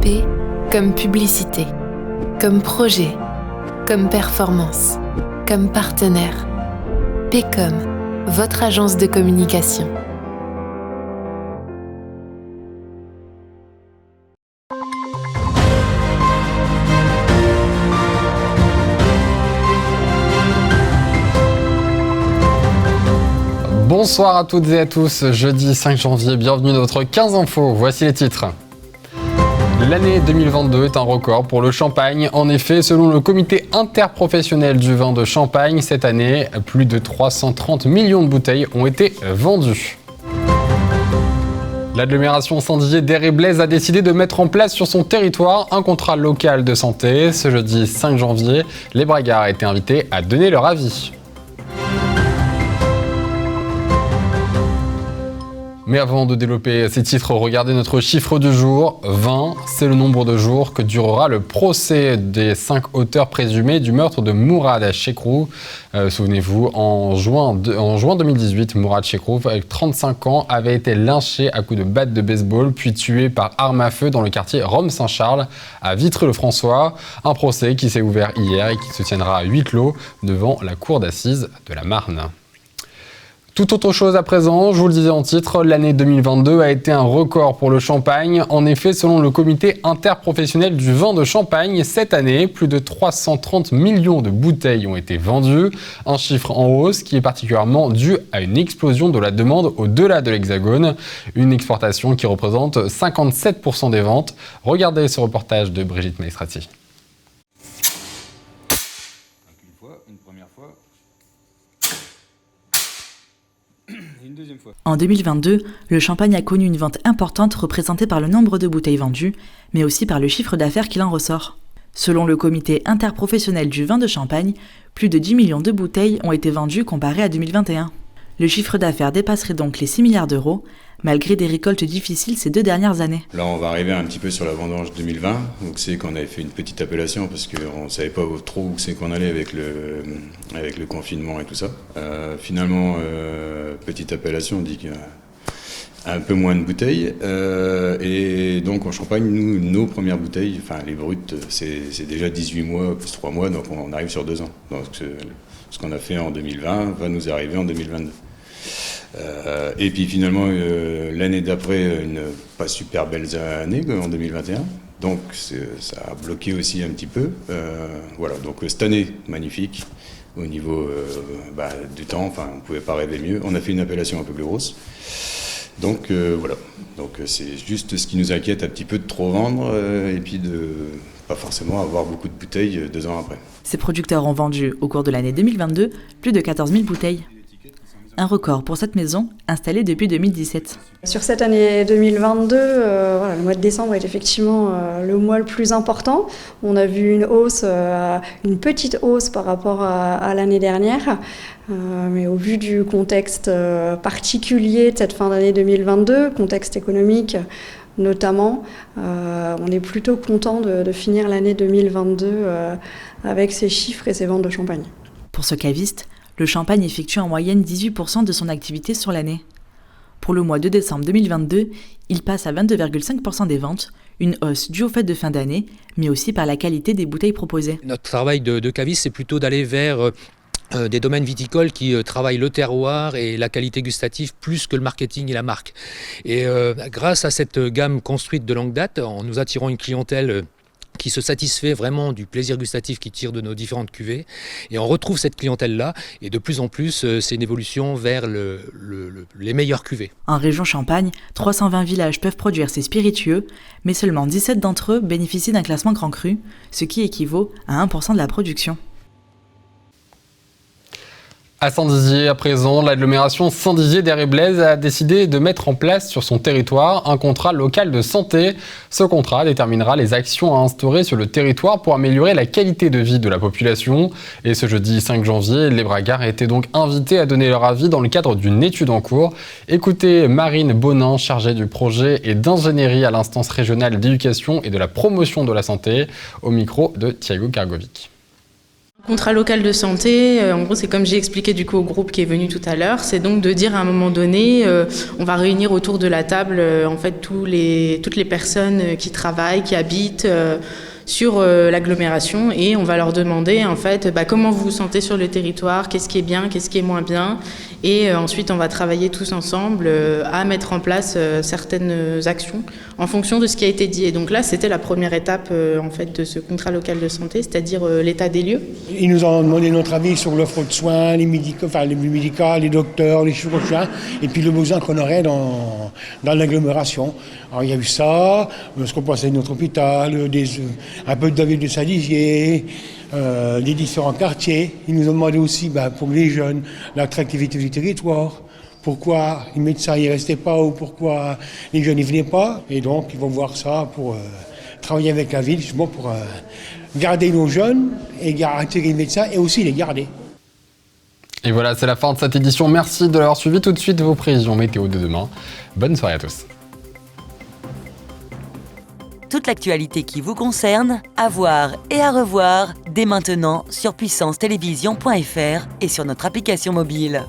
P comme publicité, comme projet, comme performance, comme partenaire. P-Com, votre agence de communication. Bonsoir à toutes et à tous, jeudi 5 janvier, bienvenue dans notre 15 infos, voici les titres. L'année 2022 est un record pour le champagne. En effet, selon le comité interprofessionnel du vin de Champagne, cette année, plus de 330 millions de bouteilles ont été vendues. L'agglomération Saint-Dizier-d'Air-et-Blaise a décidé de mettre en place sur son territoire un contrat local de santé. Ce jeudi 5 janvier, les bragards ont été invités à donner leur avis. Mais avant de développer ces titres, regardez notre chiffre du jour. 20, c'est le nombre de jours que durera le procès des 5 auteurs présumés du meurtre de Mourad Chekrou. Souvenez-vous, en juin 2018, Mourad Chekrou, avec 35 ans, avait été lynché à coups de batte de baseball, puis tué par arme à feu dans le quartier Rome-Saint-Charles, à Vitré-le-François. Un procès qui s'est ouvert hier et qui se tiendra à huis clos devant la cour d'assises de la Marne. Tout autre chose à présent, je vous le disais en titre, l'année 2022 a été un record pour le champagne. En effet, selon le comité interprofessionnel du vin de Champagne, cette année, plus de 330 millions de bouteilles ont été vendues. Un chiffre en hausse qui est particulièrement dû à une explosion de la demande au-delà de l'Hexagone. Une exportation qui représente 57% des ventes. Regardez ce reportage de Brigitte Maestrati. En 2022, le champagne a connu une vente importante représentée par le nombre de bouteilles vendues, mais aussi par le chiffre d'affaires qu'il en ressort. Selon le comité interprofessionnel du vin de Champagne, plus de 10 millions de bouteilles ont été vendues comparé à 2021. Le chiffre d'affaires dépasserait donc les 6 milliards d'euros, malgré des récoltes difficiles ces 2 dernières années. Là, on va arriver un petit peu sur la vendange 2020. Donc, c'est qu'on avait fait une petite appellation parce qu'on ne savait pas trop où c'est qu'on allait avec le confinement et tout ça. Finalement, petite appellation, on dit qu'il y a un peu moins de bouteilles. Et donc, en Champagne, nous, nos premières bouteilles, enfin les brutes, c'est déjà 18 mois plus 3 mois, donc on arrive sur 2 ans. Donc, ce qu'on a fait en 2020 va nous arriver en 2022. Et puis finalement, l'année d'après, une pas super belle année en 2021. Donc ça a bloqué aussi un petit peu. Voilà, donc cette année, magnifique au niveau du temps. Enfin, on ne pouvait pas rêver mieux. On a fait une appellation un peu plus grosse. Donc voilà, donc c'est juste ce qui nous inquiète un petit peu de trop vendre et puis de pas forcément avoir beaucoup de bouteilles 2 ans après. Ces producteurs ont vendu au cours de l'année 2022 plus de 14 000 bouteilles. Un record pour cette maison, installée depuis 2017. Sur cette année 2022, le mois de décembre est effectivement le mois le plus important. On a vu une petite hausse par rapport à l'année dernière. Mais au vu du contexte particulier de cette fin d'année 2022, contexte économique notamment, on est plutôt content de finir l'année 2022 avec ces chiffres et ces ventes de champagne. Pour ce caviste, le champagne effectue en moyenne 18% de son activité sur l'année. Pour le mois de décembre 2022, il passe à 22,5% des ventes, une hausse due au fait de fin d'année, mais aussi par la qualité des bouteilles proposées. Notre travail de caviste, c'est plutôt d'aller vers des domaines viticoles qui travaillent le terroir et la qualité gustative plus que le marketing et la marque. Et grâce à cette gamme construite de longue date, en nous attirant une clientèle qui se satisfait vraiment du plaisir gustatif qui tire de nos différentes cuvées. Et on retrouve cette clientèle-là, et de plus en plus, c'est une évolution vers les meilleures cuvées. En région Champagne, 320 villages peuvent produire ces spiritueux, mais seulement 17 d'entre eux bénéficient d'un classement Grand Cru, ce qui équivaut à 1% de la production. À Saint-Dizier, à présent, l'agglomération Saint-Dizier-d'Air-et-Blaise a décidé de mettre en place sur son territoire un contrat local de santé. Ce contrat déterminera les actions à instaurer sur le territoire pour améliorer la qualité de vie de la population. Et ce jeudi 5 janvier, les bragards étaient donc invités à donner leur avis dans le cadre d'une étude en cours. Écoutez Marine Bonin, chargée du projet et d'ingénierie à l'instance régionale d'éducation et de la promotion de la santé, au micro de Thiago Kargovic. Contrat local de santé, en gros, c'est comme j'ai expliqué du coup au groupe qui est venu tout à l'heure, c'est donc de dire à un moment donné, on va réunir autour de la table en fait toutes les personnes qui travaillent, qui habitent sur l'agglomération, et on va leur demander en fait comment vous vous sentez sur le territoire, qu'est-ce qui est bien, qu'est-ce qui est moins bien, et ensuite on va travailler tous ensemble à mettre en place certaines actions en fonction de ce qui a été dit. Et donc là, c'était la première étape en fait de ce contrat local de santé, c'est-à-dire l'état des lieux. Ils nous ont demandé notre avis sur l'offre de soins, les médicaux, les docteurs, les chirurgiens, et puis le besoin qu'on aurait dans l'agglomération. Alors il y a eu ça, ce qu'on pensait de notre hôpital, un peu de David de Salisier, les différents quartiers. Ils nous ont demandé aussi pour les jeunes l'attractivité du territoire. Pourquoi les médecins n'y restaient pas ou pourquoi les jeunes n'y venaient pas. Et donc, ils vont voir ça pour travailler avec la ville, justement pour garder nos jeunes et attirer les médecins et aussi les garder. Et voilà, c'est la fin de cette édition. Merci de l'avoir suivi. Tout de suite, vos prévisions météo de demain. Bonne soirée à tous. Toute l'actualité qui vous concerne, à voir et à revoir dès maintenant sur puissancetélévision.fr et sur notre application mobile.